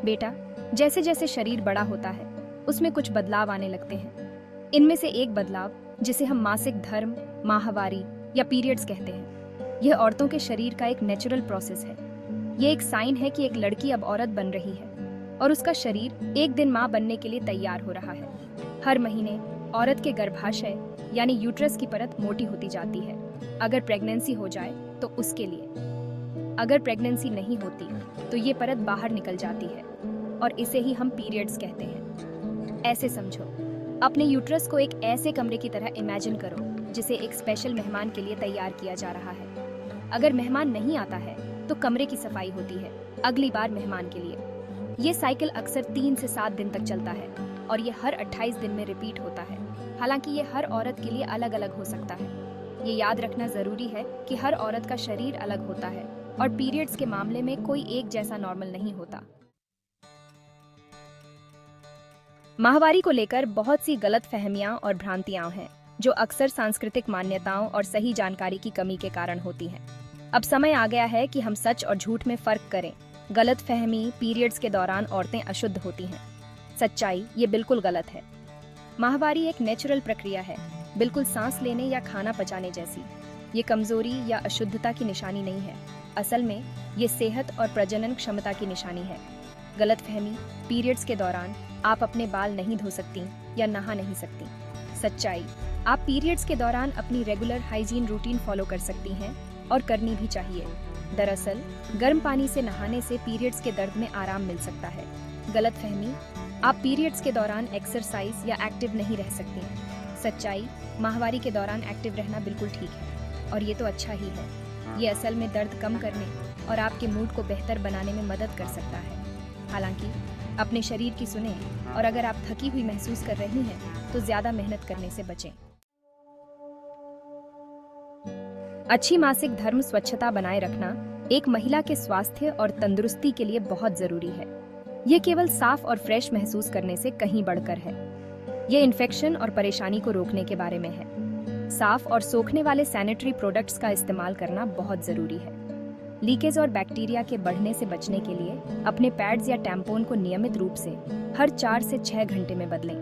बेटा, जैसे जैसे शरीर बड़ा होता है उसमें कुछ बदलाव आने लगते हैं। इनमें से एक बदलाव, जिसे हम मासिक धर्म, माहवारी या पीरियड्स कहते हैं, यह औरतों के शरीर का एक नेचुरल प्रोसेस है। यह एक साइन है कि एक लड़की अब औरत बन रही है और उसका शरीर एक दिन माँ बनने के लिए तैयार हो रहा है। हर महीने औरत के गर्भाशय यानी यूट्रस की परत मोटी होती जाती है। अगर प्रेगनेंसी हो जाए तो उसके लिए, अगर प्रेगनेंसी नहीं होती तो ये परत बाहर निकल जाती है और इसे ही हम पीरियड्स कहते हैं। ऐसे समझो, अपने यूट्रस को एक ऐसे कमरे की तरह इमेजिन करो जिसे एक स्पेशल मेहमान के लिए तैयार किया जा रहा है। अगर मेहमान नहीं आता है तो कमरे की सफाई होती है अगली बार मेहमान के लिए। ये साइकिल अक्सर 3 से 7 दिन तक चलता है और ये हर 28 दिन में रिपीट होता है। हालांकि ये हर औरत के लिए अलग अलग हो सकता है। ये याद रखना जरूरी है कि हर औरत का शरीर अलग होता है और पीरियड्स के मामले में कोई एक जैसा नॉर्मल नहीं होता। माहवारी को लेकर बहुत सी गलत फहमियां और भ्रांतियां हैं जो अक्सर सांस्कृतिक मान्यताओं और सही जानकारी की कमी के कारण होती हैं। अब समय आ गया है कि हम सच और झूठ में फर्क करें। गलत फहमी, पीरियड्स के दौरान औरतें अशुद्ध होती हैं। सच्चाई, ये बिल्कुल गलत है। माहवारी एक नेचुरल प्रक्रिया है, बिल्कुल सांस लेने या खाना पचाने जैसी। ये कमजोरी या अशुद्धता की निशानी नहीं है। असल में ये सेहत और प्रजनन क्षमता की निशानी है। गलत फहमी, पीरियड्स के दौरान आप अपने बाल नहीं धो सकती या नहा नहीं सकती। सच्चाई, आप पीरियड्स के दौरान अपनी रेगुलर हाइजीन रूटीन फॉलो कर सकती हैं और करनी भी चाहिए। दरअसल गर्म पानी से नहाने से पीरियड्स के दर्द में आराम मिल सकता है। गलत फहमी, आप पीरियड्स के दौरान एक्सरसाइज या एक्टिव नहीं रह सकती। सच्चाई, माहवारी के दौरान एक्टिव रहना बिल्कुल ठीक है और ये तो अच्छा ही है। ये असल में दर्द कम करने और आपके मूड को बेहतर बनाने में मदद कर सकता है। हालांकि अपने शरीर की सुने और अगर आप थकी हुई महसूस कर रही हैं तो ज्यादा मेहनत करने से बचें। अच्छी मासिक धर्म स्वच्छता बनाए रखना एक महिला के स्वास्थ्य और तंदुरुस्ती के लिए बहुत जरूरी है। ये केवल साफ और फ्रेश महसूस करने से कहीं बढ़कर है। ये इन्फेक्शन और परेशानी को रोकने के बारे में है। साफ और सोखने वाले सैनिटरी प्रोडक्ट्स का इस्तेमाल करना बहुत जरूरी है। लीकेज और बैक्टीरिया के बढ़ने से बचने के लिए अपने पैड्स या टैम्पोन को नियमित रूप से हर 4 से 6 घंटे में बदलें।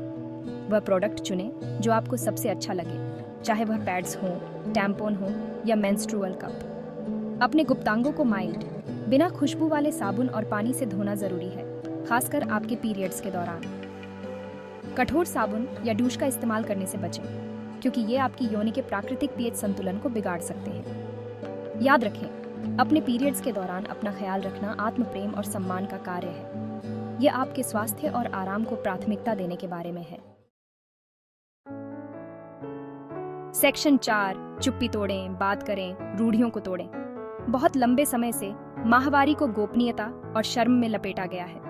वह प्रोडक्ट चुनें जो आपको सबसे अच्छा लगे, चाहे वह पैड्स हों, टैम्पोन हो या मेंस्ट्रुअल कप। अपने गुप्तांगों को माइल्ड, बिना खुशबू वाले साबुन और पानी से धोना जरूरी है, खासकर आपके पीरियड्स के दौरान। कठोर साबुन या douche का इस्तेमाल करने से बचें, क्योंकि ये आपकी योनि के प्राकृतिक पीएच संतुलन को बिगाड़ सकते हैं। याद रखें, अपने पीरियड्स के दौरान अपना ख्याल रखना आत्म प्रेम और सम्मान का कार्य है। ये आपके स्वास्थ्य और आराम को प्राथमिकता देने के बारे में है। सेक्शन 4, चुप्पी तोड़ें, बात करें, रूढ़ियों को तोड़ें। बहुत लंबे समय से माहवारी को गोपनीयता और शर्म में लपेटा गया है।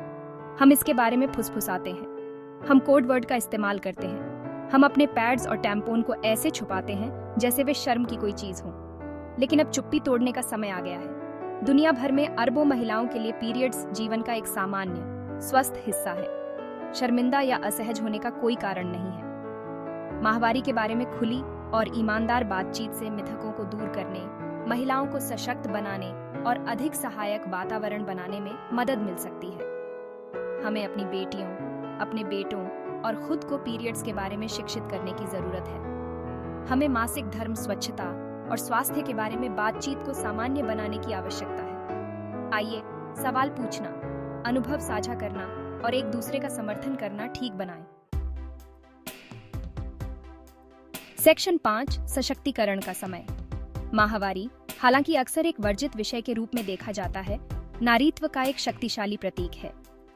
हम इसके बारे में फुसफुसाते हैं, हम कोड वर्ड का इस्तेमाल करते हैं, हम अपने पैड्स और टैम्पोन को ऐसे छुपाते हैं जैसे वे शर्म की कोई चीज हो। लेकिन अब चुप्पी तोड़ने का समय आ गया है। दुनिया भर में अरबों महिलाओं के लिए पीरियड्स जीवन का एक सामान्य, स्वस्थ हिस्सा है। शर्मिंदा या असहज होने का कोई कारण नहीं है। माहवारी के बारे में खुली और ईमानदार बातचीत से मिथकों को दूर करने, महिलाओं को सशक्त बनाने और अधिक सहायक वातावरण बनाने में मदद मिल सकती है। हमें अपनी बेटियों, अपने बेटों और खुद को पीरियड्स के बारे में शिक्षित करने की जरूरत है। हमें मासिक धर्म, स्वच्छता और स्वास्थ्य के बारे में बातचीत को सामान्य बनाने की आवश्यकता है। आइए सवाल पूछना, अनुभव साझा करना और एक दूसरे का समर्थन करना ठीक बनाएं। सेक्शन 5, सशक्तिकरण का समय। माहवारी, हालांकि अक्सर एक वर्जित विषय के रूप में देखा जाता है, नारीत्व का एक शक्तिशाली प्रतीक है।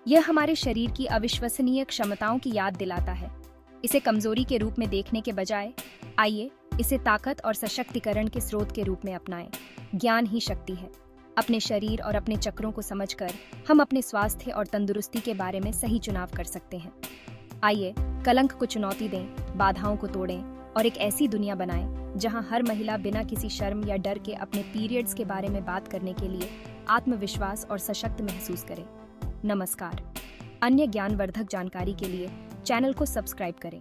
यह हमारे शरीर की अविश्वसनीय क्षमताओं की याद दिलाता है। इसे कमजोरी के रूप में देखने के बजाय आइए इसे ताकत और सशक्तिकरण के स्रोत के रूप में अपनाएं। ज्ञान ही शक्ति है। अपने शरीर और अपने चक्रों को समझकर हम अपने स्वास्थ्य और तंदुरुस्ती के बारे में सही चुनाव कर सकते हैं। आइए कलंक को चुनौती दें, बाधाओं को तोड़ें और एक ऐसी दुनिया बनाएं जहां हर महिला बिना किसी शर्म या डर के अपने पीरियड्स के बारे में बात करने के लिए आत्मविश्वास और सशक्त महसूस करे। नमस्कार। अन्य ज्ञानवर्धक जानकारी के लिए चैनल को सब्सक्राइब करें।